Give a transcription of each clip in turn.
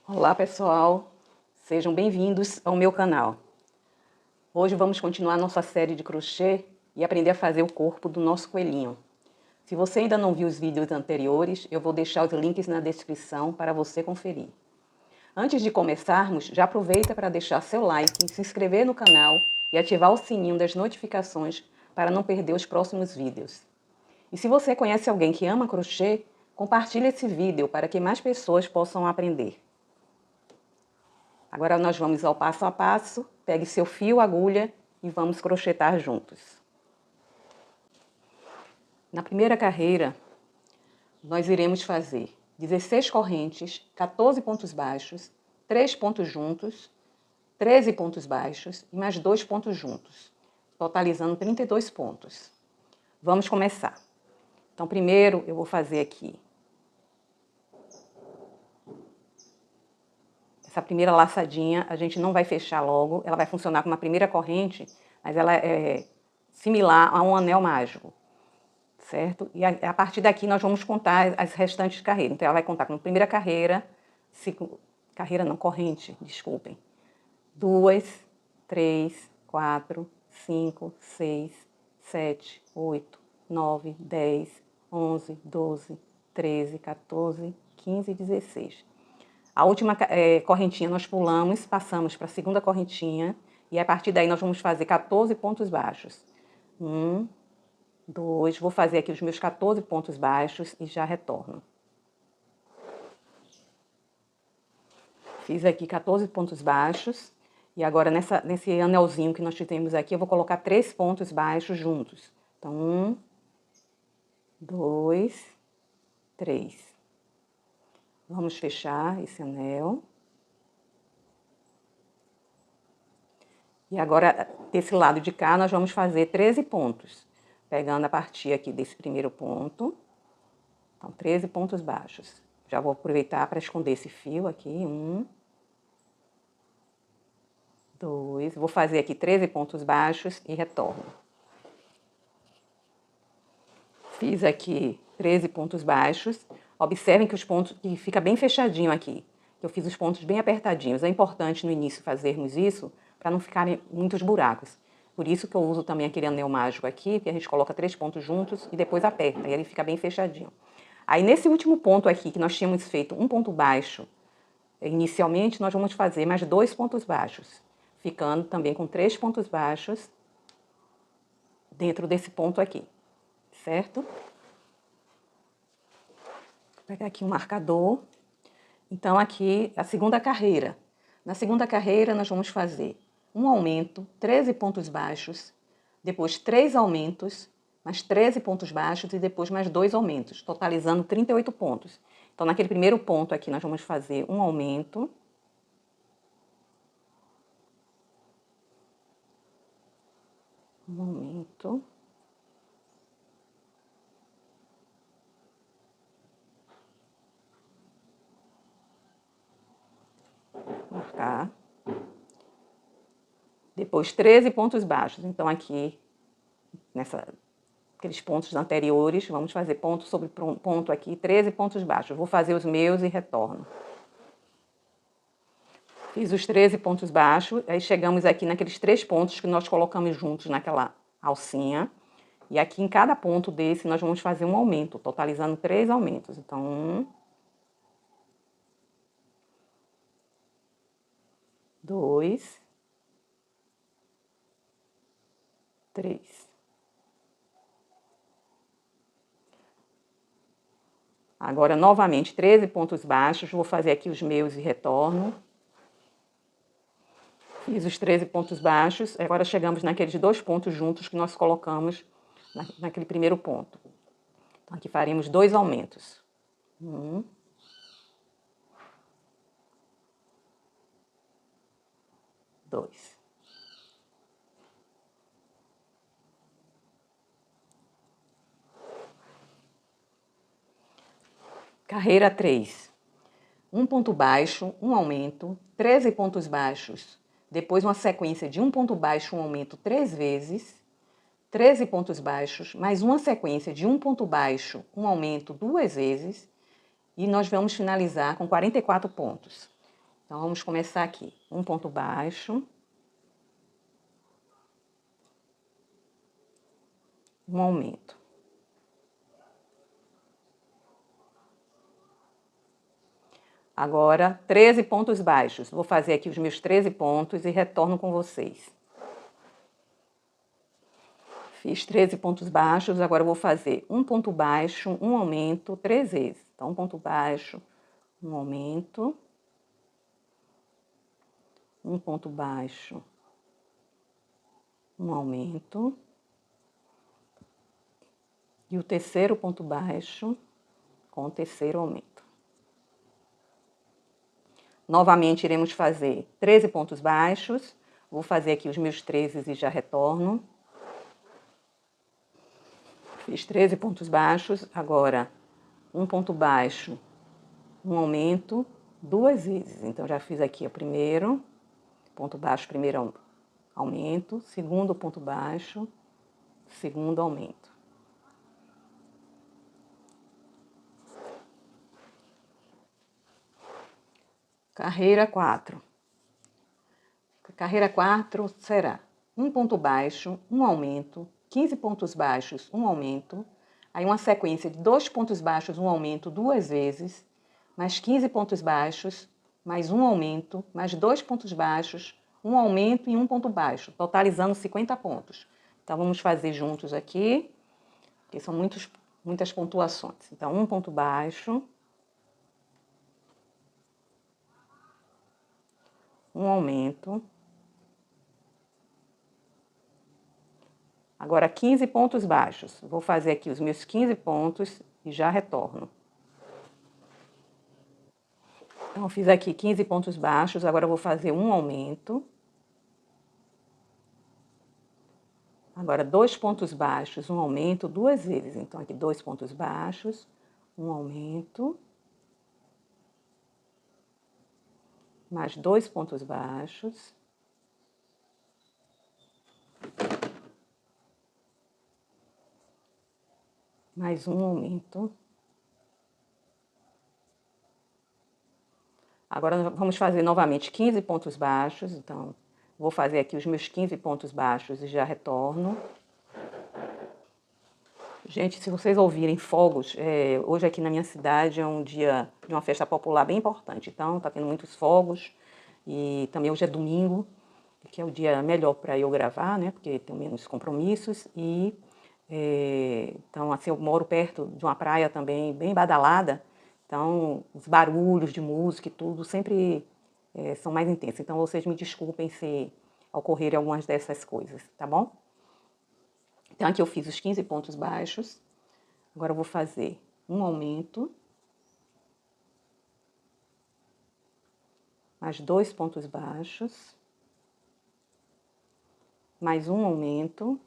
Olá pessoal, sejam bem-vindos ao meu canal. Hoje vamos continuar nossa série de crochê e aprender a fazer o corpo do nosso coelhinho. Se você ainda não viu os vídeos anteriores, eu vou deixar os links na descrição para você conferir. Antes de começarmos, já aproveita para deixar seu like, se inscrever no canal e ativar o sininho das notificações para não perder os próximos vídeos. E se você conhece alguém que ama crochê, compartilhe esse vídeo para que mais pessoas possam aprender. Agora nós vamos ao passo a passo. Pegue seu fio, agulha e vamos crochetar juntos. Na primeira carreira, nós iremos fazer 16 correntes, 14 pontos baixos, 3 pontos juntos, 13 pontos baixos e mais 2 pontos juntos, totalizando 32 pontos. Vamos começar. Então, primeiro eu vou fazer aqui essa primeira laçadinha. A gente não vai fechar logo, ela vai funcionar como uma primeira corrente, mas ela é similar a um anel mágico, certo? E a partir daqui nós vamos contar as restantes carreiras. Então ela vai contar como primeira carreira, corrente, desculpem. 2, 3, 4, 5, 6, 7, 8, 9, 10, 11, 12, 13, 14, 15 e 16. A última correntinha nós pulamos, passamos para a segunda correntinha e a partir daí nós vamos fazer 14 pontos baixos. 1, 2, vou fazer aqui os meus 14 pontos baixos e já retorno. Fiz aqui 14 pontos baixos e agora nesse anelzinho que nós fizemos aqui eu vou colocar 3 pontos baixos juntos. Então 1, 2, 3. Vamos fechar esse anel. E agora, desse lado de cá, nós vamos fazer 13 pontos. Pegando a partir aqui desse primeiro ponto. Então, 13 pontos baixos. Já vou aproveitar para esconder esse fio aqui. 1, 2. Vou fazer aqui 13 pontos baixos e retorno. Fiz aqui 13 pontos baixos. Observem que os pontos que fica bem fechadinho aqui. Que eu fiz os pontos bem apertadinhos. É importante no início fazermos isso para não ficarem muitos buracos. Por isso que eu uso também aquele anel mágico aqui, que a gente coloca 3 pontos juntos e depois aperta, e ele fica bem fechadinho. Aí nesse último ponto aqui, que nós tínhamos feito um ponto baixo, inicialmente nós vamos fazer mais 2 pontos baixos, ficando também com 3 pontos baixos dentro desse ponto aqui, certo? Vou pegar aqui um marcador. Então aqui a segunda carreira. Na segunda carreira nós vamos fazer um aumento, 13 pontos baixos, depois 3 aumentos, mais 13 pontos baixos e depois mais 2 aumentos, totalizando 38 pontos. Então, naquele primeiro ponto aqui, nós vamos fazer um aumento. Um aumento. Marcar. Depois 13 pontos baixos. Então aqui, aqueles pontos anteriores, vamos fazer ponto sobre ponto aqui, 13 pontos baixos. Vou fazer os meus e retorno. Fiz os 13 pontos baixos, aí chegamos aqui naqueles 3 pontos que nós colocamos juntos naquela alcinha. E aqui em cada ponto desse nós vamos fazer um aumento, totalizando 3 aumentos. Então, 1, 2, 3. Agora, novamente, 13 pontos baixos. Vou fazer aqui os meus e retorno. Fiz os 13 pontos baixos. Agora, chegamos naqueles 2 pontos juntos que nós colocamos naquele primeiro ponto. Então, aqui faremos 2 aumentos. 1. 2. Carreira 3. Um ponto baixo, um aumento, 13 pontos baixos, depois uma sequência de um ponto baixo, um aumento 3 vezes, 13 pontos baixos, mais uma sequência de um ponto baixo, um aumento 2 vezes, e nós vamos finalizar com 44 pontos. Então, vamos começar aqui. Um ponto baixo. Um aumento. Agora, 13 pontos baixos. Vou fazer aqui os meus 13 pontos e retorno com vocês. Fiz 13 pontos baixos, agora eu vou fazer um ponto baixo, um aumento, 3 vezes. Então, um ponto baixo, um aumento, um ponto baixo, um aumento, e o terceiro ponto baixo com o terceiro aumento. Novamente, iremos fazer 13 pontos baixos. Vou fazer aqui os meus 13 e já retorno. Fiz 13 pontos baixos, agora um ponto baixo, um aumento, 2 vezes. Então, já fiz aqui o primeiro, ponto baixo, primeiro aumento, segundo ponto baixo, segundo aumento. Carreira 4. Carreira 4 será um ponto baixo, um aumento, 15 pontos baixos, um aumento, aí uma sequência de 2 pontos baixos, um aumento 2 vezes, mais 15 pontos baixos, mais um aumento, mais 2 pontos baixos, um aumento e um ponto baixo, totalizando 50 pontos. Então, vamos fazer juntos aqui, porque são muitas pontuações. Então, um ponto baixo, um aumento, agora 15 pontos baixos. Vou fazer aqui os meus 15 pontos e já retorno. Então, fiz aqui 15 pontos baixos, agora eu vou fazer um aumento. Agora, 2 pontos baixos, um aumento 2 vezes. Então, aqui 2 pontos baixos, um aumento, mais 2 pontos baixos, mais um aumento. Agora, vamos fazer novamente 15 pontos baixos. Então, vou fazer aqui os meus 15 pontos baixos e já retorno. Gente, se vocês ouvirem fogos, hoje aqui na minha cidade é um dia de uma festa popular bem importante. Então, tá tendo muitos fogos e também hoje é domingo, que é o dia melhor para eu gravar, né? Porque tenho menos compromissos e então, assim, eu moro perto de uma praia também bem badalada. Então, os barulhos de música e tudo sempre são mais intensos. Então, vocês me desculpem se ocorrerem algumas dessas coisas, tá bom? Então, aqui eu fiz os 15 pontos baixos. Agora, eu vou fazer um aumento. Mais 2 pontos baixos. Mais um aumento.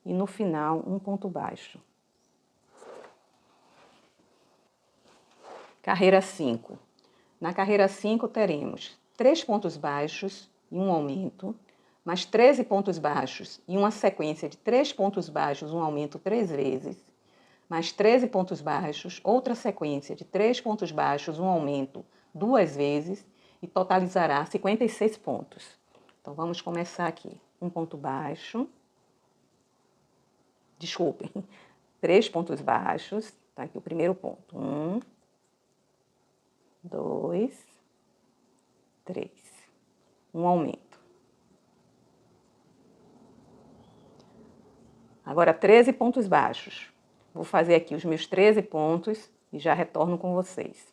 E no final, um ponto baixo. Carreira 5. Na carreira 5, teremos 3 pontos baixos e um aumento, mais 13 pontos baixos e uma sequência de 3 pontos baixos, um aumento 3 vezes, mais 13 pontos baixos, outra sequência de 3 pontos baixos, um aumento 2 vezes, e totalizará 56 pontos. Então, vamos começar aqui. Um ponto baixo, desculpem, 3 pontos baixos, tá aqui o primeiro ponto. 1, 2, 3. Um aumento. Agora, 13 pontos baixos. Vou fazer aqui os meus 13 pontos e já retorno com vocês.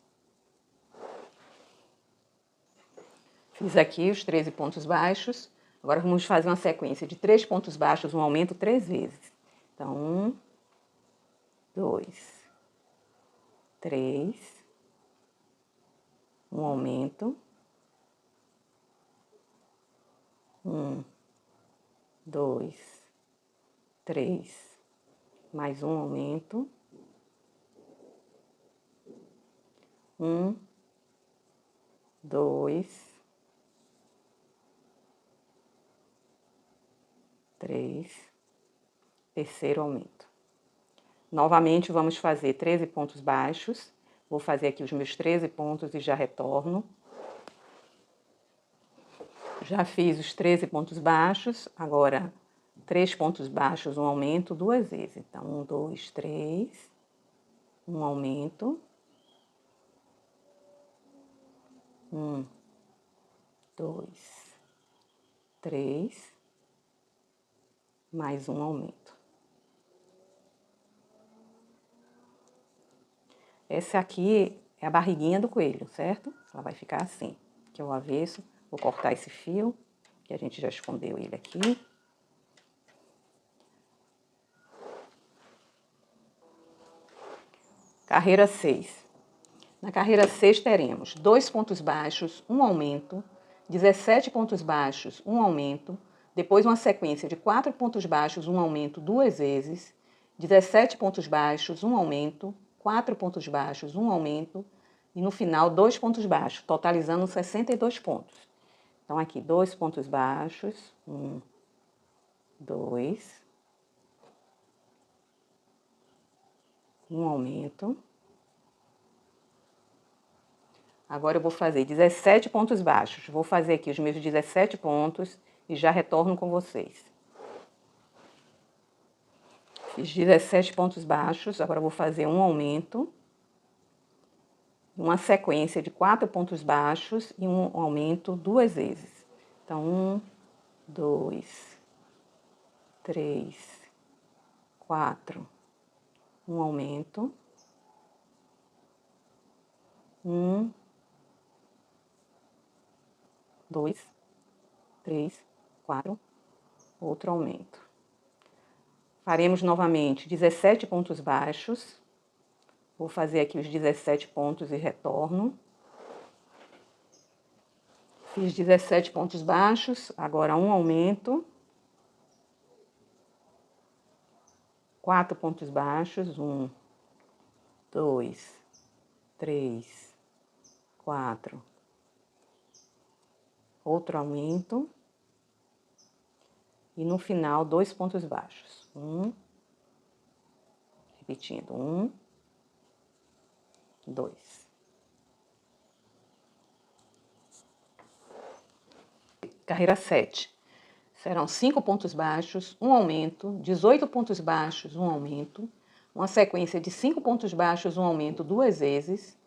Fiz aqui os 13 pontos baixos. Agora, vamos fazer uma sequência de 3 pontos baixos, um aumento 3 vezes. Então, 1, 2, 3. Um aumento. 1, 2, 3. Mais um aumento. 1, 2, 3. Terceiro aumento. Novamente, vamos fazer 13 pontos baixos, Vou fazer aqui os meus 13 pontos e já retorno. Já fiz os 13 pontos baixos, agora 3 pontos baixos, um aumento 2 vezes. Então, 1, 2, 3, um aumento. 1, 2, 3, mais um aumento. Essa aqui é a barriguinha do coelho, certo? Ela vai ficar assim, que é o avesso. Vou cortar esse fio, que a gente já escondeu ele aqui. Carreira 6. Na carreira 6 teremos 2 pontos baixos, um aumento, 17 pontos baixos, um aumento, depois uma sequência de 4 pontos baixos, um aumento 2 vezes, 17 pontos baixos, um aumento, 4 pontos baixos, um aumento, e no final 2 pontos baixos, totalizando 62 pontos. Então, aqui, 2 pontos baixos, 1, 2, um aumento. Agora eu vou fazer 17 pontos baixos. Vou fazer aqui os meus 17 pontos e já retorno com vocês. Fiz 17 pontos baixos, agora eu vou fazer um aumento. Uma sequência de 4 pontos baixos e um aumento 2 vezes. Então, 1, 2, 3, 4, um aumento. 1, 2, 3, 4, outro aumento. Faremos novamente 17 pontos baixos. Vou fazer aqui os 17 pontos e retorno. Fiz 17 pontos baixos, agora um aumento. 4 pontos baixos, 1, 2, 3, 4. Outro aumento. E no final, 2 pontos baixos. Repetindo, 1, 2. Carreira 7. Serão 5 pontos baixos, um aumento, 18 pontos baixos, um aumento, uma sequência de 5 pontos baixos, um aumento 2 vezes,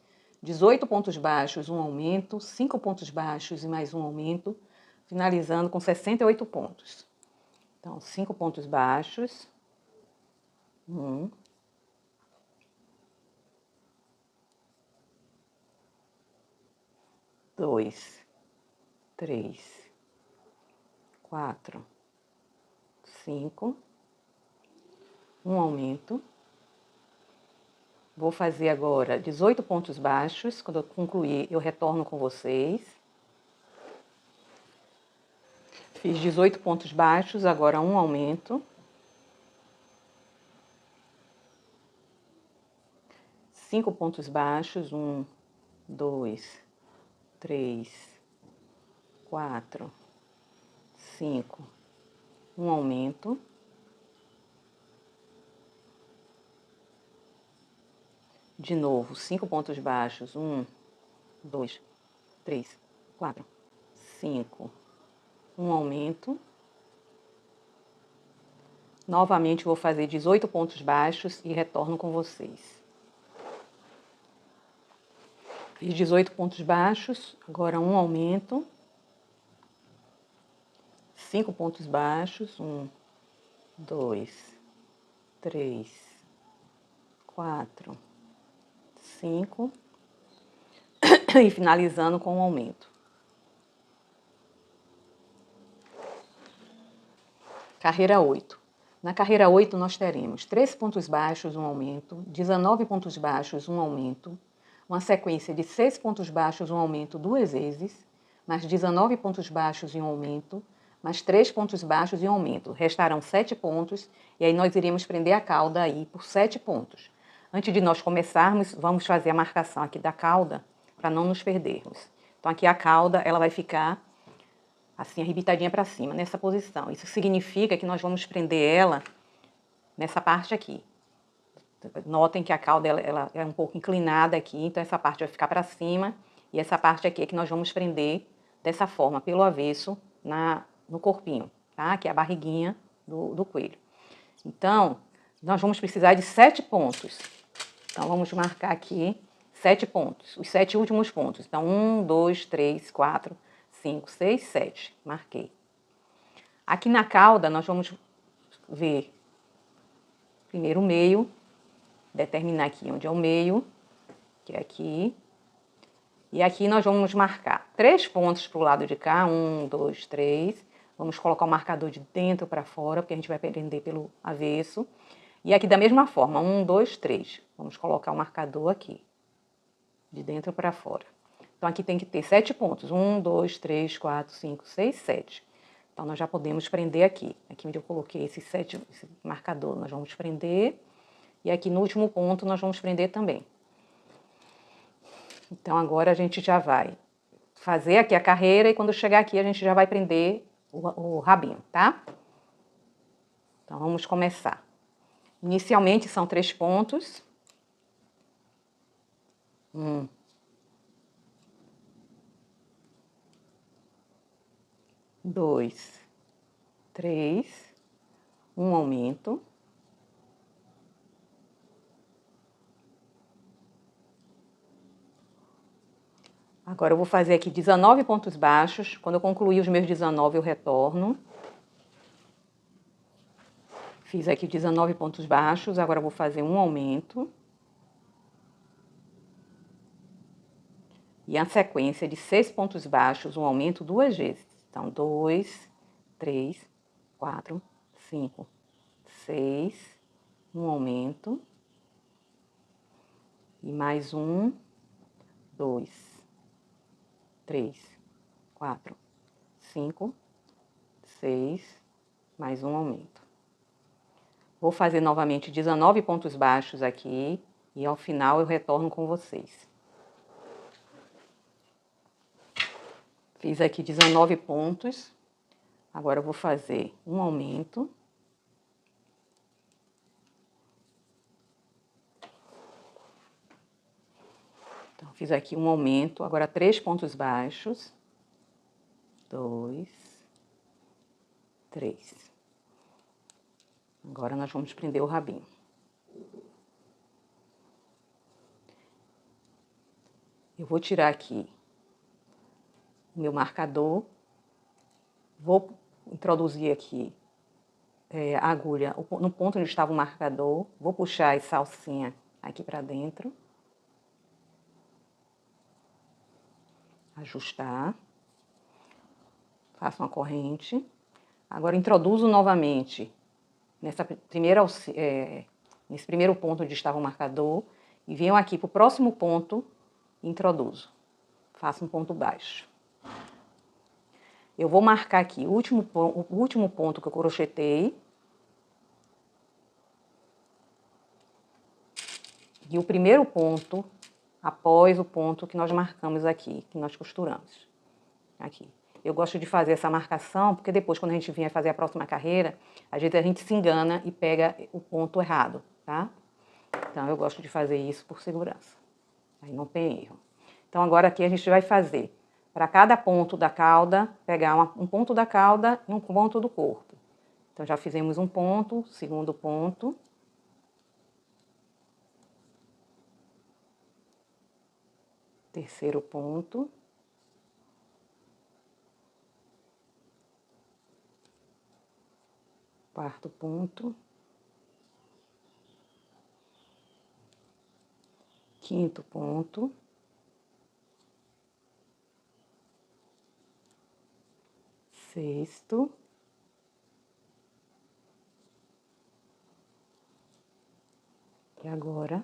18 pontos baixos, um aumento, 5 pontos baixos e mais um aumento, finalizando com 68 pontos. Então, 5 pontos baixos, 1, 2, 3, 4, 5, um aumento. Vou fazer agora 18 pontos baixos. Quando eu concluir, eu retorno com vocês. Fiz 18 pontos baixos, agora um aumento. 5 pontos baixos, 1, 2, 3, 4, 5, um aumento. De novo, 5 pontos baixos, 1, 2, 3, 4, 5, um aumento. Novamente vou fazer 18 pontos baixos e retorno com vocês. Fiz 18 pontos baixos, agora um aumento. 5 pontos baixos, 1, 2, 3, 4, 5 e finalizando com um aumento. Carreira 8. Na carreira 8 nós teremos 13 pontos baixos, um aumento, 19 pontos baixos, um aumento, uma sequência de 6 pontos baixos, um aumento 2 vezes, mais 19 pontos baixos e um aumento, mais 3 pontos baixos e um aumento. Restarão 7 pontos e aí nós iremos prender a cauda aí por 7 pontos. Antes de nós começarmos, vamos fazer a marcação aqui da cauda para não nos perdermos. Então aqui a cauda, ela vai ficar assim arrebitadinha para cima, nessa posição. Isso significa que nós vamos prender ela nessa parte aqui, Notem que a cauda ela é um pouco inclinada aqui, então essa parte vai ficar para cima e essa parte aqui é que nós vamos prender dessa forma, pelo avesso, no corpinho, tá? Que é a barriguinha do coelho. Então, nós vamos precisar de 7 pontos. Então, vamos marcar aqui 7 pontos, os 7 últimos pontos. Então, 1, 2, 3, 4, 5, 6, 7. Marquei. Aqui na cauda, nós vamos ver primeiro o meio, determinar aqui onde é o meio, que é aqui. E aqui nós vamos marcar 3 pontos para o lado de cá, 1, 2, 3. Vamos colocar o marcador de dentro para fora, porque a gente vai prender pelo avesso. E aqui da mesma forma, 1, 2, 3. Vamos colocar o marcador aqui, de dentro para fora. Então aqui tem que ter 7 pontos, 1, 2, 3, 4, 5, 6, 7. Então nós já podemos prender aqui. Aqui onde eu coloquei esse marcador, nós vamos prender. E aqui no último ponto nós vamos prender também. Então agora a gente já vai fazer aqui a carreira e quando chegar aqui a gente já vai prender o rabinho, tá? Então vamos começar. Inicialmente são 3 pontos. 1, 2, 3, um aumento. Agora eu vou fazer aqui 19 pontos baixos. Quando eu concluir os meus 19, eu retorno. Fiz aqui 19 pontos baixos, agora eu vou fazer um aumento. E a sequência de 6 pontos baixos, um aumento 2 vezes. Então, 2, 3, 4, 5, 6, um aumento. E mais 1, 2, 3, 4, 5, 6, mais um aumento. Vou fazer novamente 19 pontos baixos aqui e ao final eu retorno com vocês. Fiz aqui 19 pontos. Agora eu vou fazer um aumento. Então, fiz aqui um aumento, agora 3 pontos baixos. 2, 3. Agora nós vamos prender o rabinho. Eu vou tirar aqui o meu marcador, vou introduzir aqui a agulha no ponto onde estava o marcador, vou puxar essa alcinha aqui para dentro, ajustar, faço uma corrente, agora introduzo novamente nesse primeiro ponto onde estava o marcador e venho aqui para o próximo ponto e introduzo, faço um ponto baixo. Eu vou marcar aqui o último ponto que eu crochetei. E o primeiro ponto após o ponto que nós marcamos aqui, que nós costuramos. Aqui. Eu gosto de fazer essa marcação, porque depois, quando a gente vier fazer a próxima carreira, a gente se engana e pega o ponto errado, tá? Então, eu gosto de fazer isso por segurança. Aí não tem erro. Então, agora aqui a gente vai fazer para cada ponto da cauda, pegar um ponto da cauda e um ponto do corpo. Então, já fizemos um ponto, segundo ponto. Terceiro ponto. Quarto ponto. Quinto ponto. Sexto. E agora,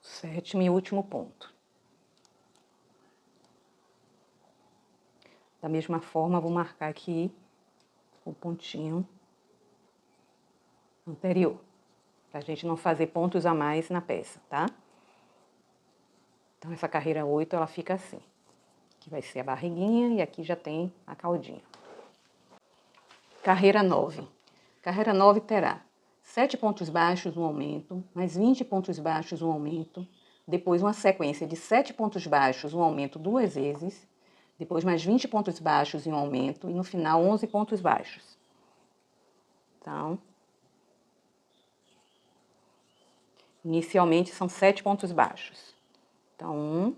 sétimo e último ponto. Da mesma forma, vou marcar aqui o pontinho anterior, pra gente não fazer pontos a mais na peça, tá? Então, essa carreira 8, ela fica assim. Aqui vai ser a barriguinha e aqui já tem a caudinha. Carreira 9. Carreira 9 terá 7 pontos baixos, um aumento, mais 20 pontos baixos, um aumento, depois uma sequência de 7 pontos baixos, um aumento 2 vezes, depois mais 20 pontos baixos e um aumento, e no final 11 pontos baixos. Então, inicialmente são 7 pontos baixos. Então, 1.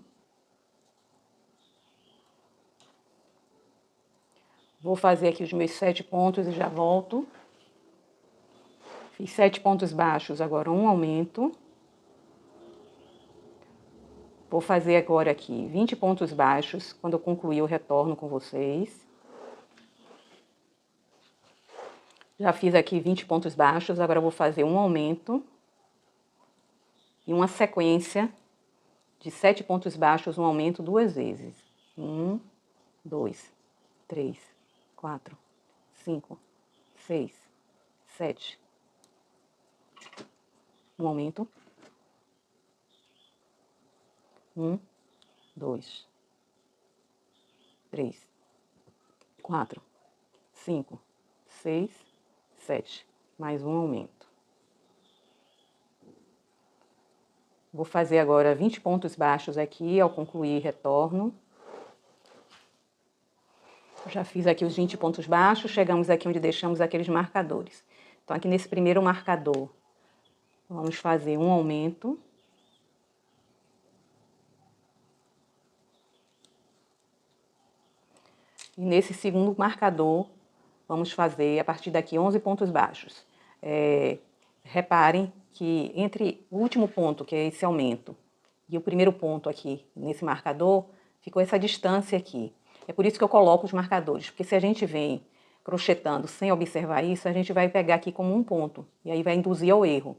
Vou fazer aqui os meus 7 pontos e já volto. Fiz 7 pontos baixos, agora um aumento. Vou fazer agora aqui 20 pontos baixos. Quando eu concluir, eu retorno com vocês. Já fiz aqui 20 pontos baixos, agora eu vou fazer um aumento. E uma sequência de 7 pontos baixos, um aumento 2 vezes. 1, 2, 3, 4, 5, 6, 7. Um aumento. 1, 2, 3, 4, 5, 6, 7. Mais um aumento. Vou fazer agora 20 pontos baixos aqui, ao concluir, retorno. Já fiz aqui os 20 pontos baixos, chegamos aqui onde deixamos aqueles marcadores. Então, aqui nesse primeiro marcador, vamos fazer um aumento. E nesse segundo marcador, vamos fazer, a partir daqui, 11 pontos baixos. Reparem que entre o último ponto, que é esse aumento, e o primeiro ponto aqui, nesse marcador, ficou essa distância aqui. É por isso que eu coloco os marcadores, porque se a gente vem crochetando sem observar isso, a gente vai pegar aqui como um ponto, e aí vai induzir ao erro.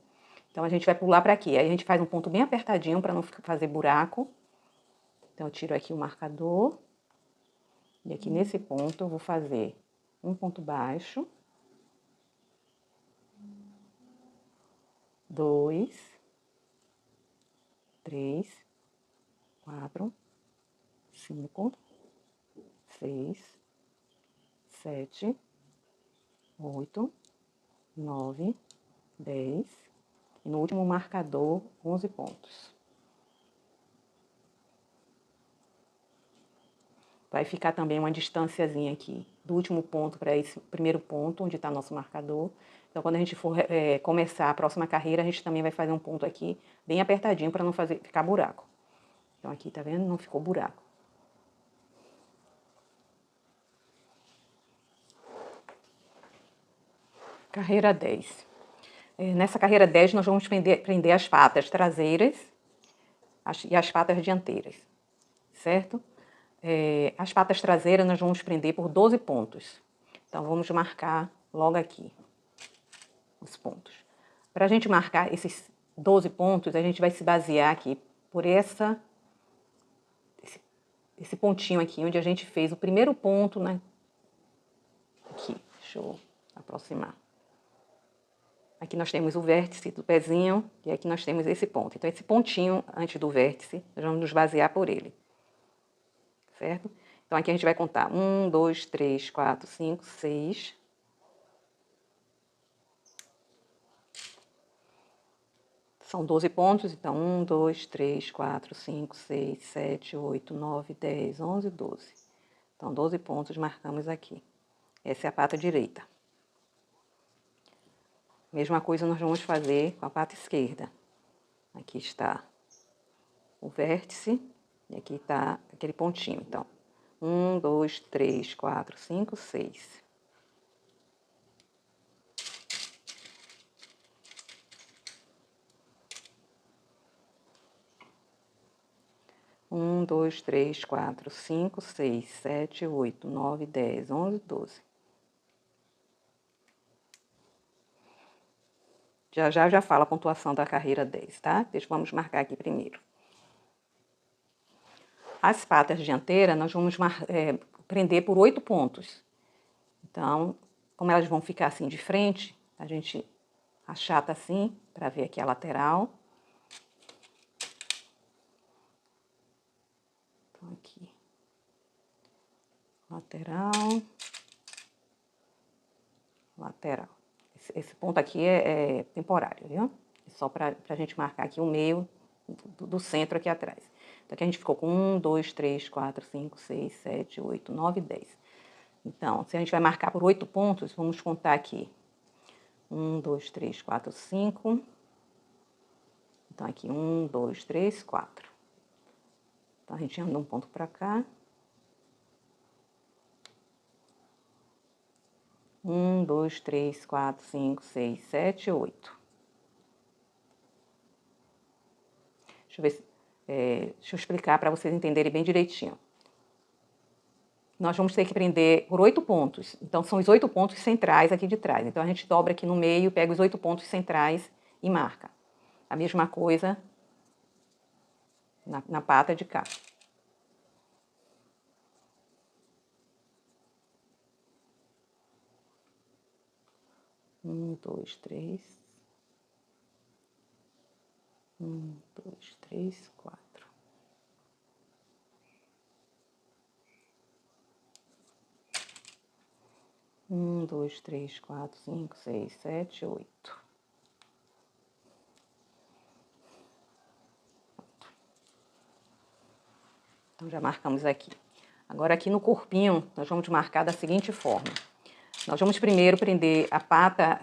Então, a gente vai pular para aqui. Aí a gente faz um ponto bem apertadinho para não fazer buraco. Então, eu tiro aqui o marcador. E aqui nesse ponto eu vou fazer um ponto baixo, 2, 3, 4, 5, 6, 7, 8, 9, 10. E no último marcador, 11 pontos. Vai ficar também uma distânciazinha aqui, do último ponto para esse primeiro ponto, onde está nosso marcador. Então, quando a gente for começar a próxima carreira, a gente também vai fazer um ponto aqui, bem apertadinho, para não ficar buraco. Então, aqui, tá vendo? Não ficou buraco. Carreira 10. Nessa carreira 10, nós vamos prender as patas traseiras e as patas dianteiras, certo? As patas traseiras nós vamos prender por 12 pontos. Então, vamos marcar logo aqui os pontos. Para a gente marcar esses 12 pontos, a gente vai se basear aqui por esse pontinho aqui, onde a gente fez o primeiro ponto, né? Aqui, deixa eu aproximar. Aqui nós temos o vértice do pezinho e aqui nós temos esse ponto. Então, esse pontinho antes do vértice, nós vamos nos basear por ele. Certo? Então, aqui a gente vai contar 1, 2, 3, 4, 5, 6. São 12 pontos, então 1, 2, 3, 4, 5, 6, 7, 8, 9, 10, 11, 12. Então, 12 pontos marcamos aqui. Essa é a pata direita. Mesma coisa nós vamos fazer com a pata esquerda. Aqui está o vértice e aqui está aquele pontinho. Então, 1, 2, 3, 4, 5, 6. Um, dois, três, quatro, cinco, seis, sete, oito, 9, 10, 11, 12. Já falo a pontuação da carreira 10, tá? Vamos marcar aqui primeiro. As patas dianteiras, nós vamos prender por 8 pontos. Então, como elas vão ficar assim de frente, a gente achata assim, para ver aqui a lateral. Então, aqui. Lateral. Lateral. Esse ponto aqui é temporário, viu? É só para a gente marcar aqui o meio do centro aqui atrás. Então, aqui a gente ficou com 1, 2, 3, 4, 5, 6, 7, 8, 9, 10. Então, se a gente vai marcar por 8 pontos, vamos contar aqui. 1, 2, 3, 4, 5. Então, aqui 1, 2, 3, 4. Então, a gente anda um ponto para cá. 1, 2, 3, 4, 5, 6, 7, 8. Deixa eu ver se, deixa eu explicar para vocês entenderem bem direitinho. Nós vamos ter que prender por 8 pontos. Então, são os 8 pontos centrais aqui de trás. Então, a gente dobra aqui no meio, pega os 8 pontos centrais e marca. A mesma coisa na pata de cá. Um, dois, três. 1, 2, 3, 4. Um, dois, três, quatro, 5, 6, 7, 8. Então, já marcamos aqui. Agora, aqui no corpinho, nós vamos marcar da seguinte forma. Nós vamos primeiro prender a pata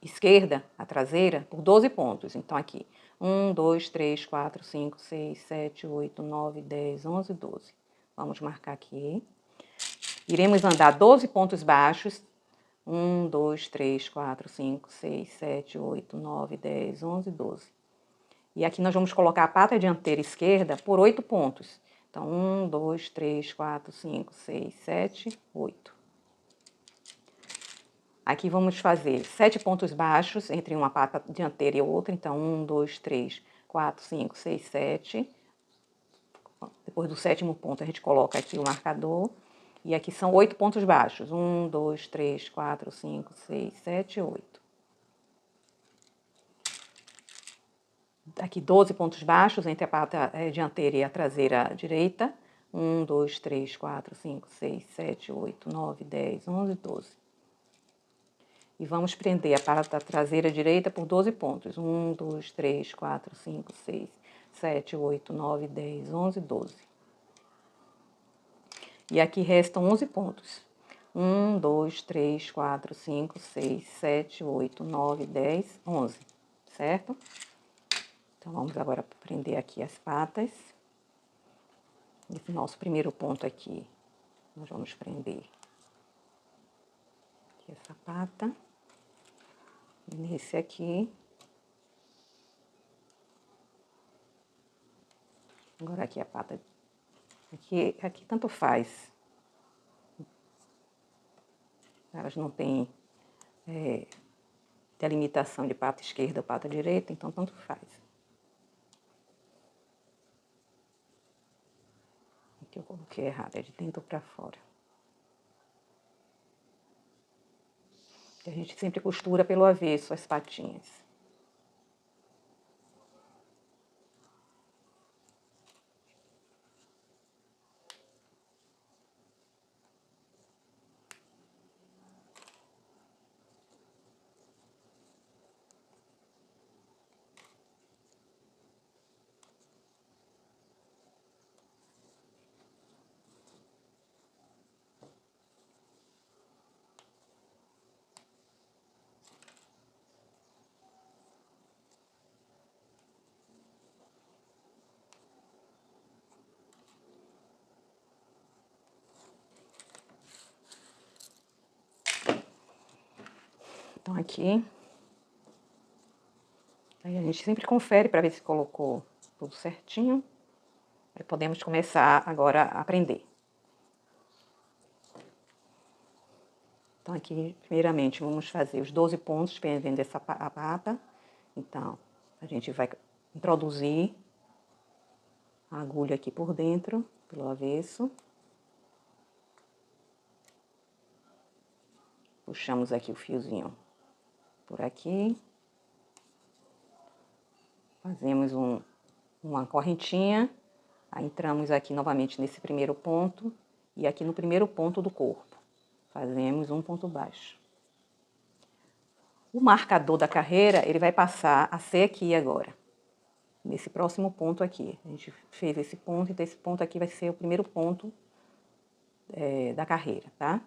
esquerda, a traseira, por 12 pontos. Então, aqui, 1, 2, 3, 4, 5, 6, 7, 8, 9, 10, 11, 12. Vamos marcar aqui. Iremos andar 12 pontos baixos. 1, 2, 3, 4, 5, 6, 7, 8, 9, 10, 11, 12. E aqui nós vamos colocar a pata dianteira esquerda por 8 pontos. Então, 1, 2, 3, 4, 5, 6, 7, 8. Aqui vamos fazer 7 pontos baixos entre uma pata dianteira e outra. Então, 1, 2, 3, 4, 5, 6, 7. Depois do 7º ponto, a gente coloca aqui o marcador. E aqui são 8 pontos baixos. 1, 2, 3, 4, 5, 6, 7, 8. Aqui 12 pontos baixos entre a pata dianteira e a traseira direita. 1, 2, 3, 4, 5, 6, 7, 8, 9, 10, 11, 12. E vamos prender a pata traseira direita por 12 pontos. 1, 2, 3, 4, 5, 6, 7, 8, 9, 10, 11, 12. E aqui restam 11 pontos. 1, 2, 3, 4, 5, 6, 7, 8, 9, 10, 11. Certo? Então, vamos agora prender aqui as patas. Esse nosso primeiro ponto aqui, nós vamos prender aqui essa pata. Nesse aqui. Agora aqui a pata. Aqui tanto faz. Elas não têm delimitação de pata esquerda ou pata direita, então tanto faz. Aqui eu coloquei errado, é de dentro para fora. A gente sempre costura pelo avesso as patinhas. Então, aqui, aí a gente sempre confere para ver se colocou tudo certinho. Aí podemos começar agora a prender. Então, aqui, primeiramente, vamos fazer os 12 pontos prendendo essa pata. Então, a gente vai introduzir a agulha aqui por dentro, pelo avesso. Puxamos aqui o fiozinho por aqui. Fazemos uma correntinha. Aí entramos aqui novamente nesse primeiro ponto e aqui no primeiro ponto do corpo. Fazemos um ponto baixo. O marcador da carreira, ele vai passar a ser aqui agora, nesse próximo ponto aqui. A gente fez esse ponto, então esse ponto aqui vai ser o primeiro ponto da carreira, tá?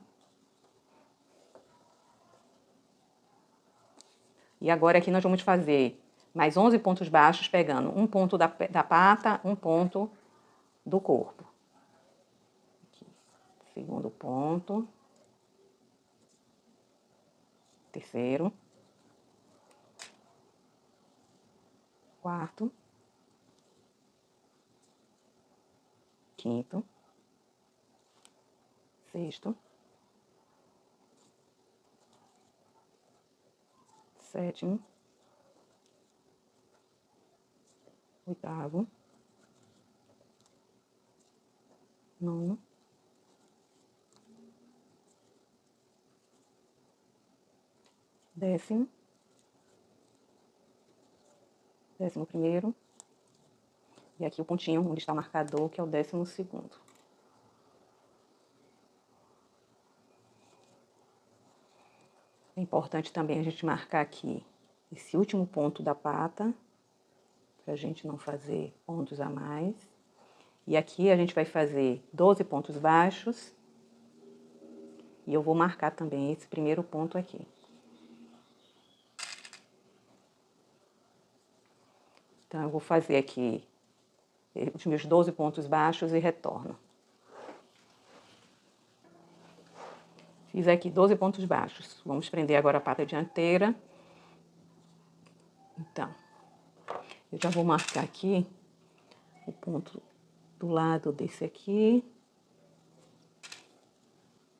E agora aqui nós vamos fazer mais 11 pontos baixos, pegando um ponto da pata, um ponto do corpo. Aqui. Segundo ponto. Terceiro. Quarto. Quinto. Sexto. Sétimo. Oitavo. Nono. Décimo. 11º. E aqui o pontinho onde está o marcador, que é o 12º. É importante também a gente marcar aqui esse último ponto da pata, para a gente não fazer pontos a mais. E aqui a gente vai fazer 12 pontos baixos. E eu vou marcar também esse primeiro ponto aqui. Então, eu vou fazer aqui os meus 12 pontos baixos e retorno. Fiz aqui 12 pontos baixos. Vamos prender agora a pata dianteira. Então, eu já vou marcar aqui o ponto do lado desse aqui.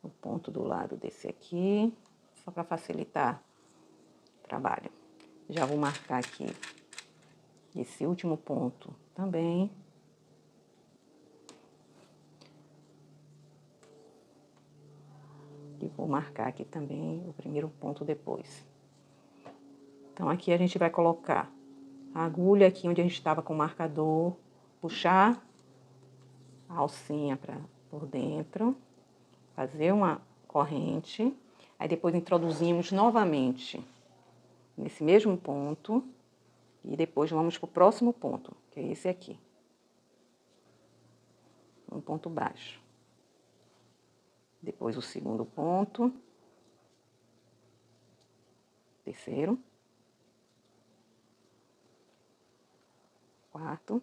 O ponto do lado desse aqui, só para facilitar o trabalho. Já vou marcar aqui esse último ponto também. E vou marcar aqui também o primeiro ponto depois. Então, aqui a gente vai colocar a agulha aqui onde a gente estava com o marcador, puxar a alcinha por dentro, fazer uma corrente, aí depois introduzimos novamente nesse mesmo ponto e depois vamos para o próximo ponto, que é esse aqui. Um ponto baixo. Depois o segundo ponto. Terceiro. Quarto.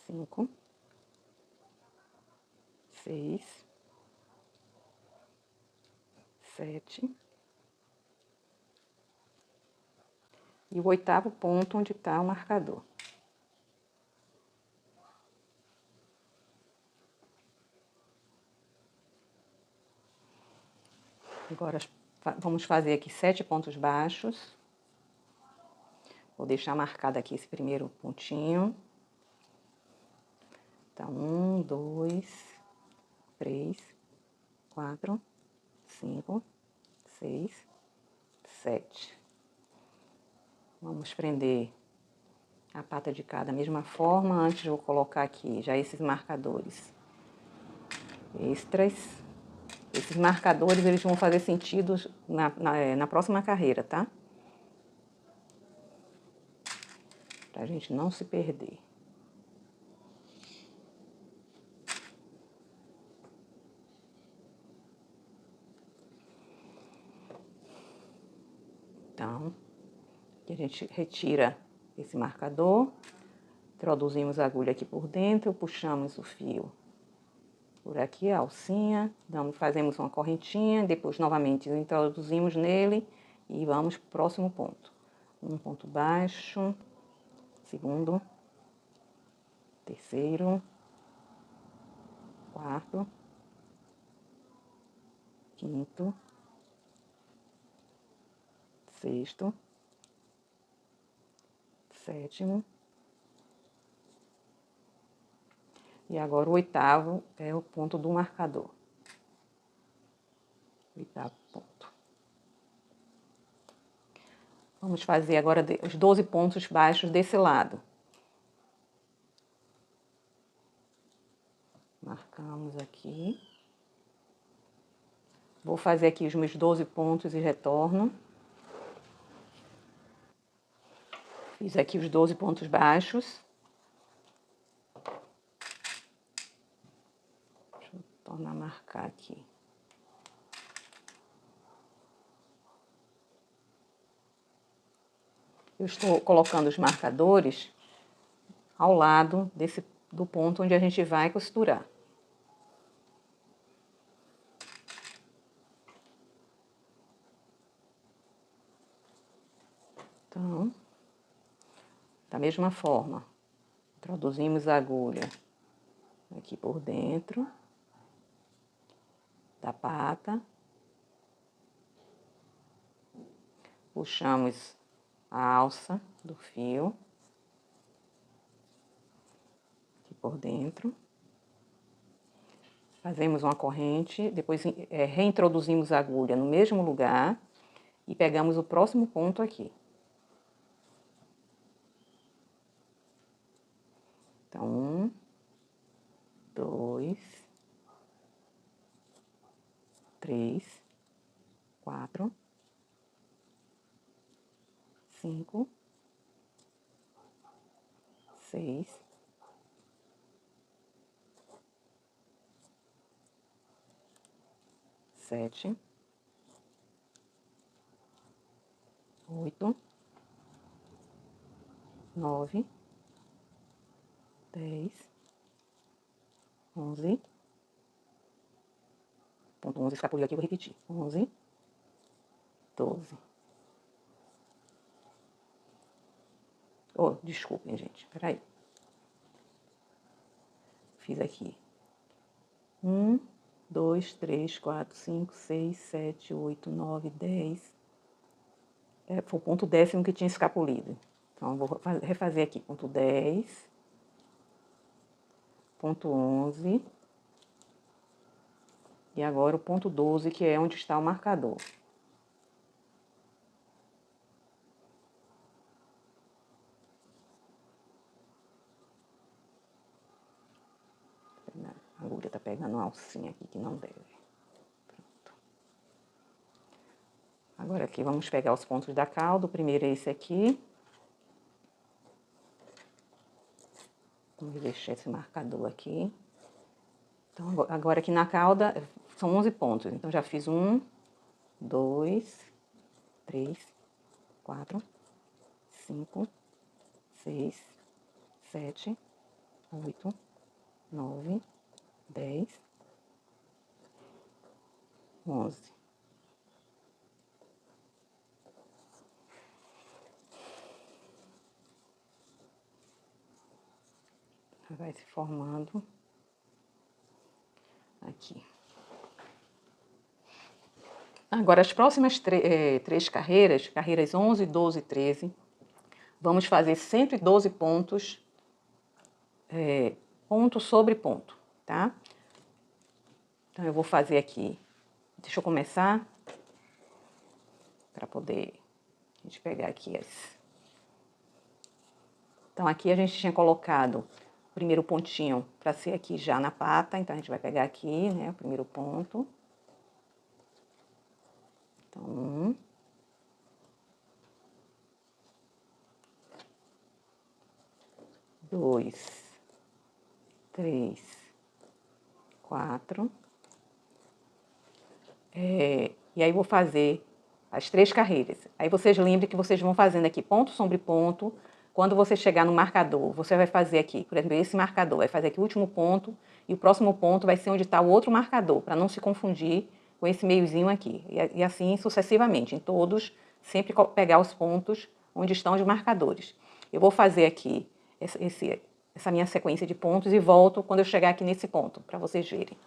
Cinco. Seis. Sete. E o 8º ponto onde está o marcador. Agora vamos fazer aqui 7 pontos baixos. Vou deixar marcado aqui esse primeiro pontinho. Então, 1, 2, 3, 4, 5, 6, 7. Vamos prender a pata de cá da mesma forma. Antes eu vou colocar aqui já esses marcadores extras. Esses marcadores, eles vão fazer sentido na próxima carreira, tá? Pra gente não se perder. Então, aqui a gente retira esse marcador, introduzimos a agulha aqui por dentro, puxamos o fio por aqui, a alcinha, fazemos uma correntinha, depois novamente introduzimos nele e vamos para o próximo ponto. Um ponto baixo, segundo, terceiro, quarto, quinto, sexto, sétimo. E agora o 8º é o ponto do marcador. 8º ponto. Vamos fazer agora os 12 pontos baixos desse lado. Marcamos aqui. Vou fazer aqui os meus 12 pontos e retorno. Fiz aqui os 12 pontos baixos. Deixa eu tornar a marcar aqui. Eu estou colocando os marcadores ao lado do ponto onde a gente vai costurar. Então, da mesma forma, introduzimos a agulha aqui por dentro da pata, puxamos a alça do fio aqui por dentro, fazemos uma corrente, depois reintroduzimos a agulha no mesmo lugar e pegamos o próximo ponto aqui. Então, 1, 2, 3, 4, 5, 6, 7, 8, 9, 10, 11, ponto 11 escapuliu aqui, eu vou repetir, 11, 12. Oh, desculpem, gente, peraí. Fiz aqui 1, 2, 3, 4, 5, 6, 7, 8, 9, 10. Foi o ponto 10º que tinha escapulido. Então, eu vou refazer aqui, ponto 10, ponto 11, e agora o ponto 12, que é onde está o marcador. A agulha tá pegando uma alcinha aqui que não deve. Pronto. Agora aqui vamos pegar os pontos da cauda. O primeiro é esse aqui. Vamos deixar esse marcador aqui. Então, agora aqui na cauda são 11 pontos. Então, já fiz 1, 2, 3, 4, 5, 6, 7, 8, 9, 10, 11. Vai se formando aqui. Agora, as próximas três carreiras, carreiras 11, 12 e 13, vamos fazer 112 pontos, ponto sobre ponto, tá? Então, eu vou fazer aqui, deixa eu começar, para poder a gente pegar aqui as... Então, aqui a gente tinha colocado o primeiro pontinho para ser aqui já na pata, então a gente vai pegar aqui, né, o primeiro ponto. Então, 1, 2, 3, 4. E aí vou fazer as 3 carreiras. Aí vocês lembrem que vocês vão fazendo aqui ponto sobre ponto. Quando você chegar no marcador, você vai fazer aqui, por exemplo, esse marcador, vai fazer aqui o último ponto, e o próximo ponto vai ser onde está o outro marcador, para não se confundir com esse meiozinho aqui. E assim sucessivamente, em todos, sempre pegar os pontos onde estão os marcadores. Eu vou fazer aqui essa minha sequência de pontos e volto quando eu chegar aqui nesse ponto, para vocês verem.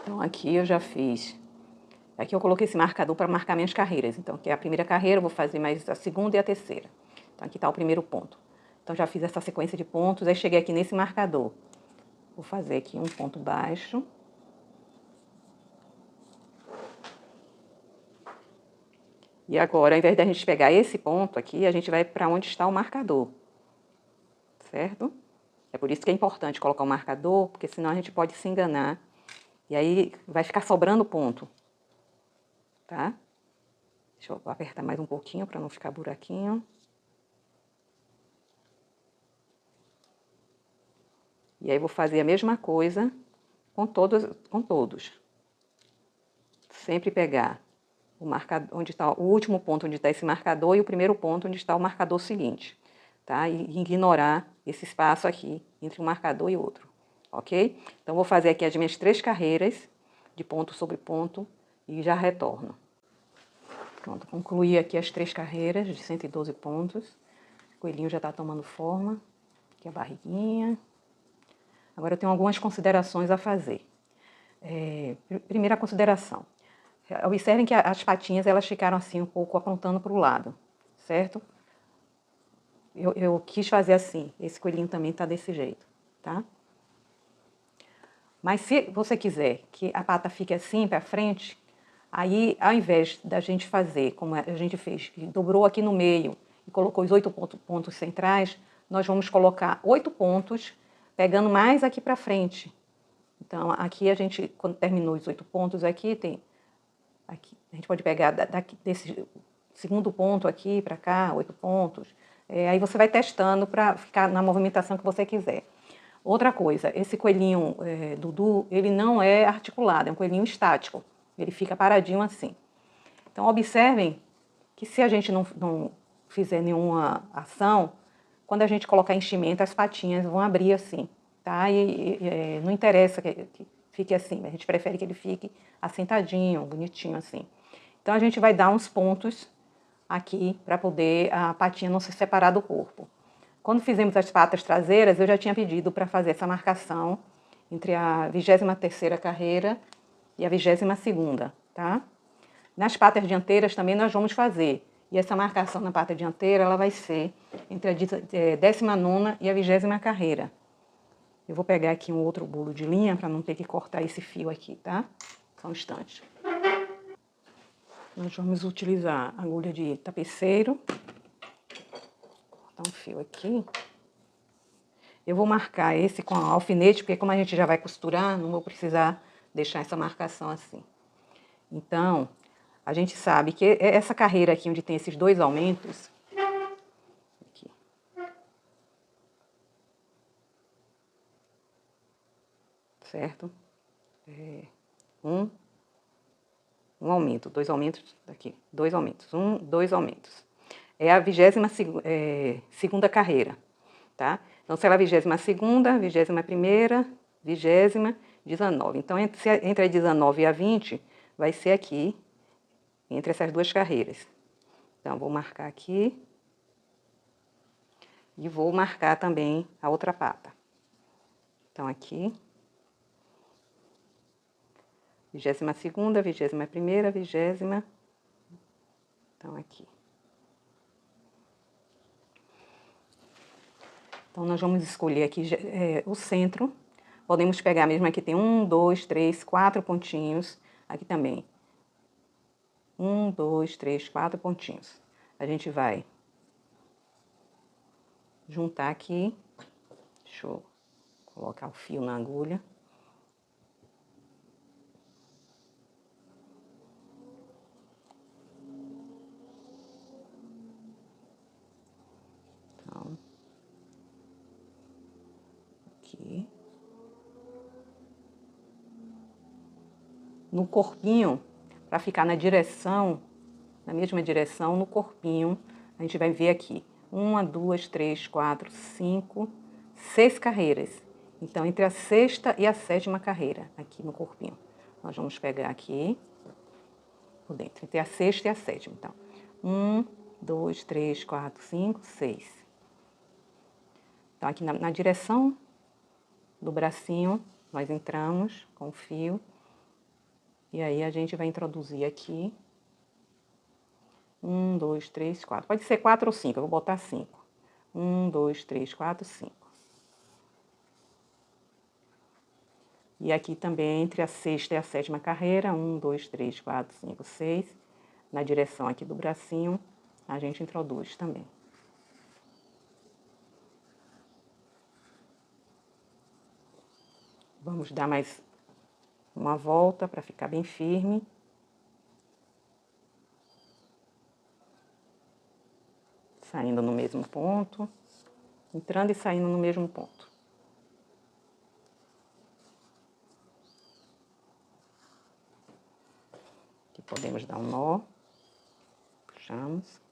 Então, aqui eu já fiz... Aqui eu coloquei esse marcador para marcar minhas carreiras. Então, aqui é a primeira carreira, eu vou fazer mais a segunda e a terceira. Então, aqui está o primeiro ponto. Então, já fiz essa sequência de pontos, aí cheguei aqui nesse marcador. Vou fazer aqui um ponto baixo. E agora, ao invés da gente pegar esse ponto aqui, a gente vai para onde está o marcador. Certo? É por isso que é importante colocar o marcador, porque senão a gente pode se enganar. E aí vai ficar sobrando ponto, tá? Deixa eu apertar mais um pouquinho para não ficar buraquinho. E aí vou fazer a mesma coisa com todos. Sempre pegar o marcador, onde está o último ponto onde está esse marcador e o primeiro ponto onde está o marcador seguinte, tá? E ignorar esse espaço aqui entre um marcador e outro, ok? Então vou fazer aqui as minhas 3 carreiras de ponto sobre ponto e já retorno. Pronto, concluí aqui as 3 carreiras de 112 pontos. O coelhinho já está tomando forma. Aqui a barriguinha. Agora eu tenho algumas considerações a fazer. Primeira consideração. Observem que as patinhas elas ficaram assim um pouco apontando para o lado, certo? Eu quis fazer assim. Esse coelhinho também está desse jeito, tá? Mas se você quiser que a pata fique assim para frente, aí ao invés da gente fazer como a gente fez, que dobrou aqui no meio e colocou os 8 pontos centrais, nós vamos colocar 8 pontos, pegando mais aqui para frente. Então aqui a gente, quando terminou os 8 pontos aqui, aqui, a gente pode pegar desse segundo ponto aqui para cá, 8 pontos. Aí você vai testando para ficar na movimentação que você quiser. Outra coisa, esse coelhinho Dudu, ele não é articulado, é um coelhinho estático. Ele fica paradinho assim. Então, observem que se a gente não fizer nenhuma ação, quando a gente colocar enchimento, as patinhas vão abrir assim, tá? E não interessa que fique assim, a gente prefere que ele fique assentadinho, bonitinho assim. Então, a gente vai dar uns pontos aqui para poder a patinha não se separar do corpo. Quando fizemos as patas traseiras, eu já tinha pedido para fazer essa marcação entre a 23ª carreira e a 22ª, tá? Nas patas dianteiras também nós vamos fazer. E essa marcação na pata dianteira, ela vai ser entre a 19ª e a 20ª carreira. Eu vou pegar aqui um outro bolo de linha para não ter que cortar esse fio aqui, tá? Só um instante. Nós vamos utilizar agulha de tapeceiro. Cortar um fio aqui. Eu vou marcar esse com alfinete, porque como a gente já vai costurar, não vou precisar deixar essa marcação assim. Então, a gente sabe que essa carreira aqui, onde tem esses 2 aumentos, aqui, certo? Um aumento, 2 aumentos daqui, 2 aumentos, 2 aumentos. É a 22ª carreira, tá? Então, se ela é a 22ª, 21ª, 20ª, 19. Então, entre a 19 e a 20, vai ser aqui, entre essas 2 carreiras. Então, vou marcar aqui. E vou marcar também a outra pata. Então, aqui. 22ª, 21ª, 20ª. Então, aqui. Então, nós vamos escolher aqui o centro. Podemos pegar mesmo aqui, tem 1, 2, 3, 4 pontinhos. Aqui também. 1, 2, 3, 4 pontinhos. A gente vai juntar aqui. Deixa eu colocar o fio na agulha. Então, aqui. No corpinho, para ficar na mesma direção, no corpinho, a gente vai ver aqui. 1, 2, 3, 4, 5, 6 carreiras. Então, entre a 6ª e a 7ª carreira, aqui no corpinho. Nós vamos pegar aqui, por dentro, entre a 6ª e a 7ª. Então, 1, 2, 3, 4, 5, 6. Então, aqui na direção do bracinho, nós entramos com o fio. E aí, a gente vai introduzir aqui. 1, 2, 3, 4. Pode ser 4 ou 5, eu vou botar 5. 1, 2, 3, 4, 5. E aqui também, entre a 6ª e a 7ª carreira, 1, 2, 3, 4, 5, 6. Na direção aqui do bracinho, a gente introduz também. Vamos dar mais uma volta para ficar bem firme. Saindo no mesmo ponto, entrando e saindo no mesmo ponto. Aqui podemos dar um nó, puxamos.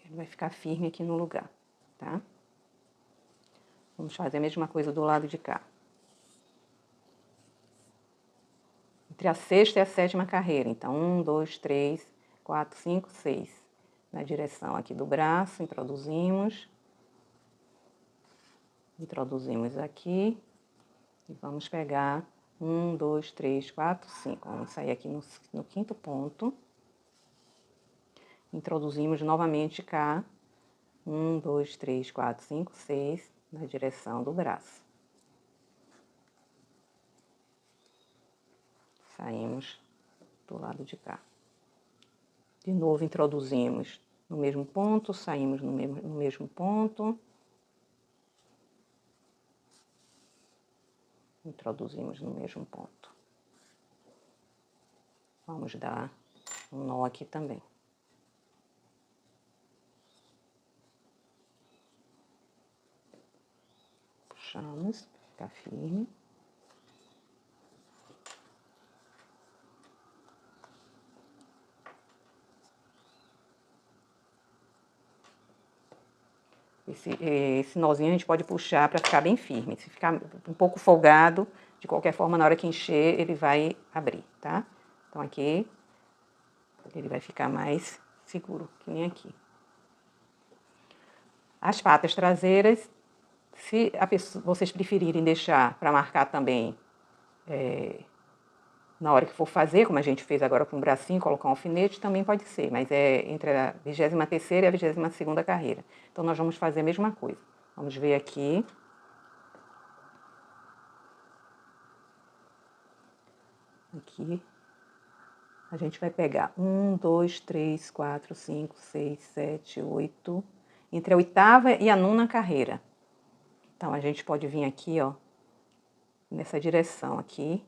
Ele vai ficar firme aqui no lugar, tá? Vamos fazer a mesma coisa do lado de cá. Entre a sexta e a sétima carreira. Então, 1, 2, 3, 4, 5, 6. Na direção aqui do braço, introduzimos. Introduzimos aqui. E vamos pegar 1, 2, 3, 4, 5. Vamos sair aqui no quinto ponto. Introduzimos novamente cá. 1, 2, 3, 4, 5, 6. Na direção do braço. Saímos do lado de cá. De novo, introduzimos no mesmo ponto, saímos no mesmo ponto. Introduzimos no mesmo ponto. Vamos dar um nó aqui também. Puxamos, ficar firme. Esse nozinho a gente pode puxar para ficar bem firme. Se ficar um pouco folgado, de qualquer forma, na hora que encher, ele vai abrir, tá? Então, aqui, ele vai ficar mais seguro, que nem aqui. As patas traseiras, se vocês preferirem deixar para marcar também na hora que for fazer, como a gente fez agora com o bracinho, colocar um alfinete, também pode ser, mas é entre a 23ª e a 22ª carreira. Então, nós vamos fazer a mesma coisa. Vamos ver aqui. Aqui. A gente vai pegar 1, 2, 3, 4, 5, 6, 7, 8. Entre a 8ª e a 9ª carreira. Então, a gente pode vir aqui, ó, nessa direção aqui.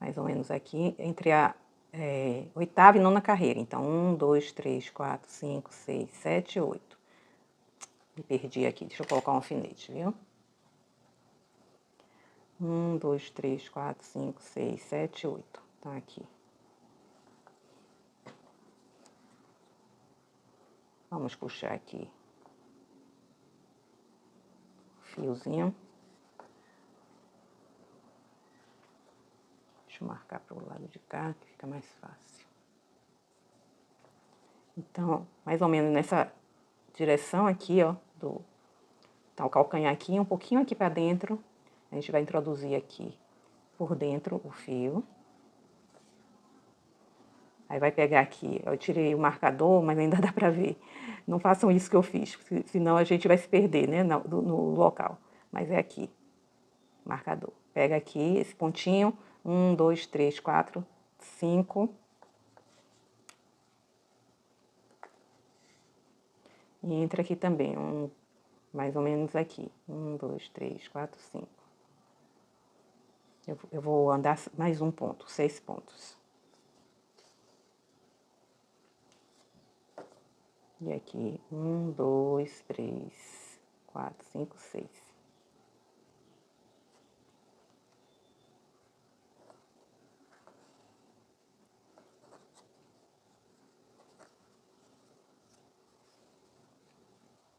Mais ou menos aqui, entre a 8ª e 9ª carreira. Então, 1, 2, 3, 4, 5, 6, 7, 8. Me perdi aqui, deixa eu colocar um alfinete, viu? 1, 2, 3, 4, 5, 6, 7, 8. Tá aqui. Vamos puxar aqui o fiozinho. Deixa eu marcar para o lado de cá, que fica mais fácil. Então, mais ou menos nessa direção aqui, ó, tá o calcanhar aqui, um pouquinho aqui para dentro. A gente vai introduzir aqui por dentro o fio. Aí vai pegar aqui, eu tirei o marcador, mas ainda dá pra ver. Não façam isso que eu fiz, senão a gente vai se perder, né, no local. Mas é aqui, marcador. Pega aqui esse pontinho, 1, 2, 3, 4, 5. E entra aqui também, mais ou menos aqui. 1, 2, 3, 4, 5. Eu vou andar mais um ponto, 6 pontos. E aqui, 1, 2, 3, 4, 5, 6.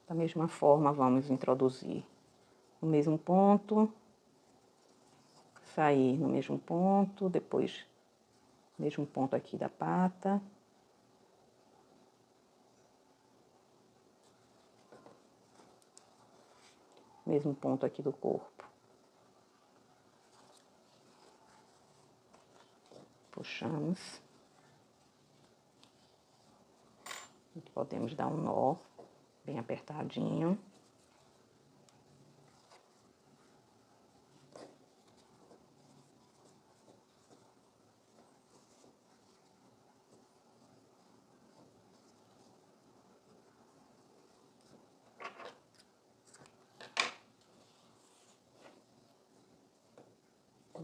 Da mesma forma, vamos introduzir no mesmo ponto, sair no mesmo ponto, depois mesmo ponto aqui da pata. Mesmo ponto aqui do corpo. Puxamos. Podemos dar um nó bem apertadinho.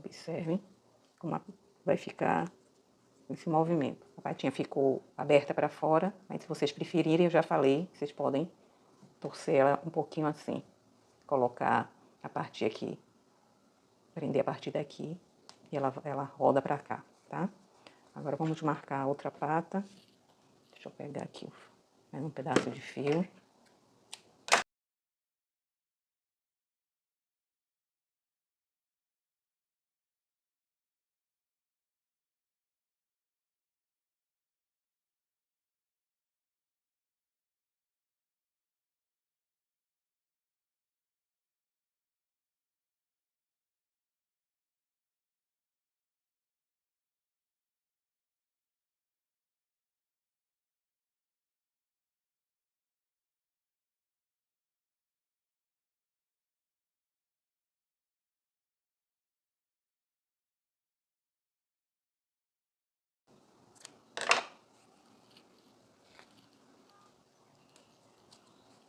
Observem como vai ficar esse movimento. A patinha ficou aberta para fora, mas se vocês preferirem, eu já falei, vocês podem torcer ela um pouquinho assim. Colocar a partir aqui, prender a partir daqui e ela roda para cá, tá? Agora vamos marcar a outra pata. Deixa eu pegar aqui mais um pedaço de fio.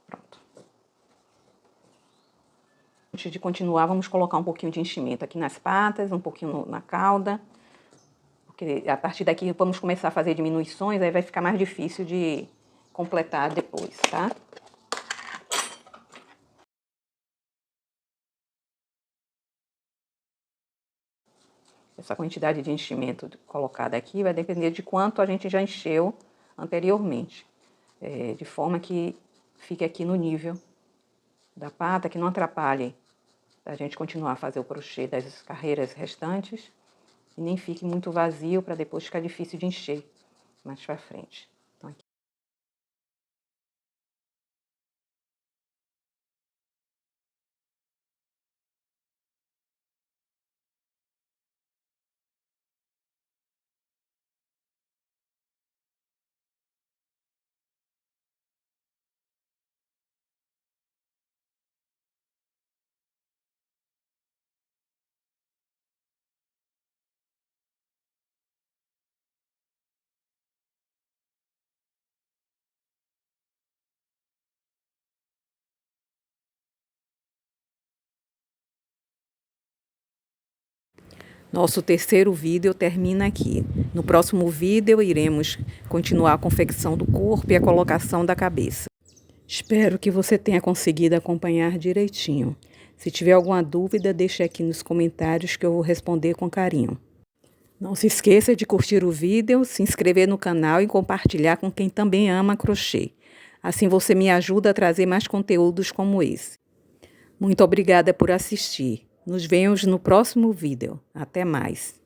Pronto. Antes de continuar, vamos colocar um pouquinho de enchimento aqui nas patas, um pouquinho na cauda. Porque a partir daqui vamos começar a fazer diminuições, aí vai ficar mais difícil de completar depois, tá? Essa quantidade de enchimento colocada aqui vai depender de quanto a gente já encheu anteriormente. De forma que fique aqui no nível da pata, que não atrapalhe a gente continuar a fazer o crochê das carreiras restantes e nem fique muito vazio para depois ficar difícil de encher mais para frente. Então, aqui. Nosso terceiro vídeo termina aqui. No próximo vídeo iremos continuar a confecção do corpo e a colocação da cabeça. Espero que você tenha conseguido acompanhar direitinho. Se tiver alguma dúvida, deixe aqui nos comentários que eu vou responder com carinho. Não se esqueça de curtir o vídeo, se inscrever no canal e compartilhar com quem também ama crochê. Assim você me ajuda a trazer mais conteúdos como esse. Muito obrigada por assistir. Nos vemos no próximo vídeo. Até mais.